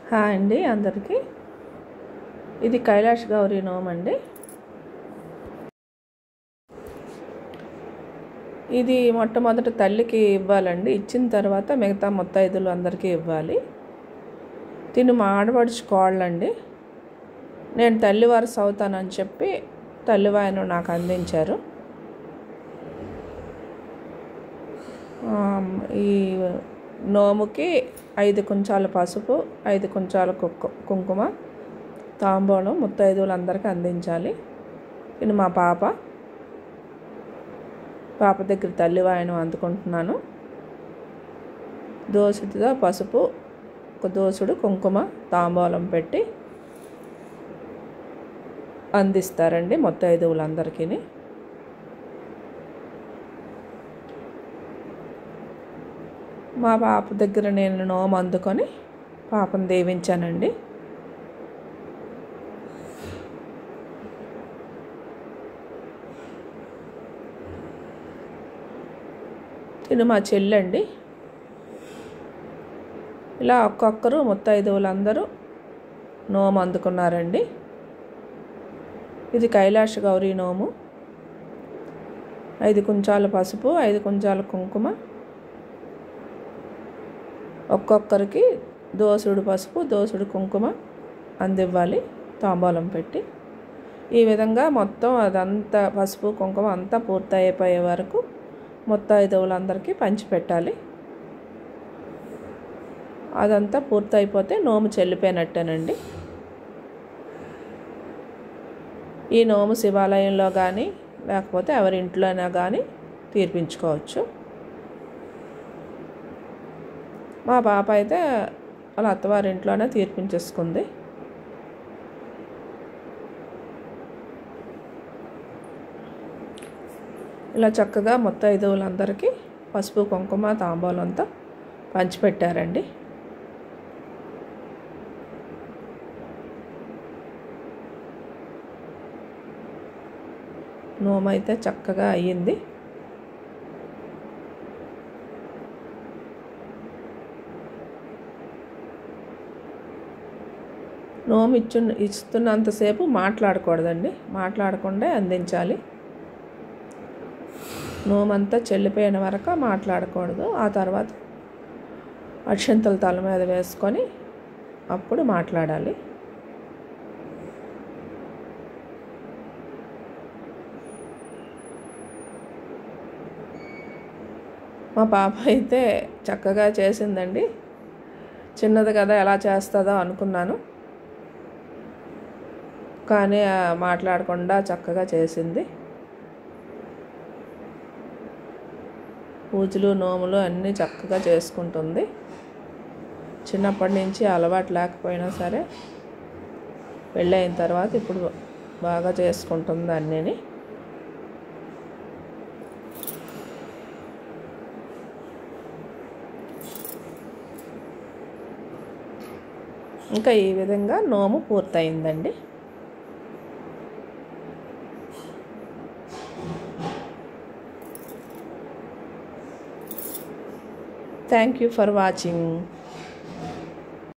Hi అండి అందరికీ. ఇది కైలాష్ గౌరీ నోమ్ అండి. ఇది మొట్టమొదట తల్లికి ఇవ్వాలండి. ఇచ్చిన తర్వాత మిగతా ముత్తైదులు అందరికీ ఇవ్వాలి. తిను మా ఆడపడుచు కోళ్ళండి. నేను తల్లి వరుస అవుతానని చెప్పి తల్లివాయను నాకు అందించారు. ఈ నోముకి 5 కుంచాల పసుపు, 5 కుంచాల కుంకుమ, తాంబూలం ముత్తైదువులందరికీ అందించాలి. ఇది మా పాప దగ్గర తల్లివాయను అందుకుంటున్నాను. దోసుడితో పసుపు, ఒక దోసుడు కుంకుమ, తాంబూలం పెట్టి అందిస్తారండి ముత్తైదువులందరికీ. మా పాప దగ్గర నేను నోము అందుకొని పాపను దీవించానండి. తిను మా చెల్లండి. ఇలా ఒక్కొక్కరు ముత్తైదువులందరూ నోము అందుకున్నారండి. ఇది కైలాష్ గౌరీ నోము. 5 కుంచాల పసుపు, 5 కుంచాల కుంకుమ, ఒక్కొక్కరికి దోసుడు పసుపు, దోసుడు కుంకుమ అందివ్వాలి తాంబూలం పెట్టి. ఈ విధంగా మొత్తం అదంతా పసుపు కుంకుమ అంతా పూర్తయిపోయే వరకు ముత్తైదువులందరికీ పంచిపెట్టాలి. అదంతా పూర్తయిపోతే నోము చెల్లిపోయినట్టేనండి. ఈ నోము శివాలయంలో కానీ లేకపోతే ఎవరింట్లోనే కానీ తీర్పించుకోవచ్చు. మా పాప అయితే వాళ్ళ అత్తవారింట్లోనే తీర్పించేసుకుంది. ఇలా చక్కగా ముత్తైదువులందరికీ పసుపు కుంకుమ తాంబూలంతో పంచిపెట్టారండి. నోము అయితే చక్కగా అయ్యింది. నోము ఇస్తున్నంతసేపు మాట్లాడకూడదండి. మాట్లాడకుండా అందించాలి. నోమంతా చెల్లిపోయిన వరకు మాట్లాడకూడదు. ఆ తర్వాత అక్షంతలు తల మీద వేసుకొని అప్పుడు మాట్లాడాలి. మా పాప అయితే చక్కగా చేసిందండి. చిన్నది కదా ఎలా చేస్తుందో అనుకున్నాను, కానీ మాట్లాడకుండా చక్కగా చేసింది. పూజలు నోములు అన్నీ చక్కగా చేసుకుంటుంది. చిన్నప్పటి నుంచి అలవాటు లేకపోయినా సరే పెళ్ళైన తర్వాత ఇప్పుడు బాగా చేసుకుంటుంది అన్నీ. ఇంకా ఈ విధంగా నోము పూర్తయిందండి. Thank you for watching.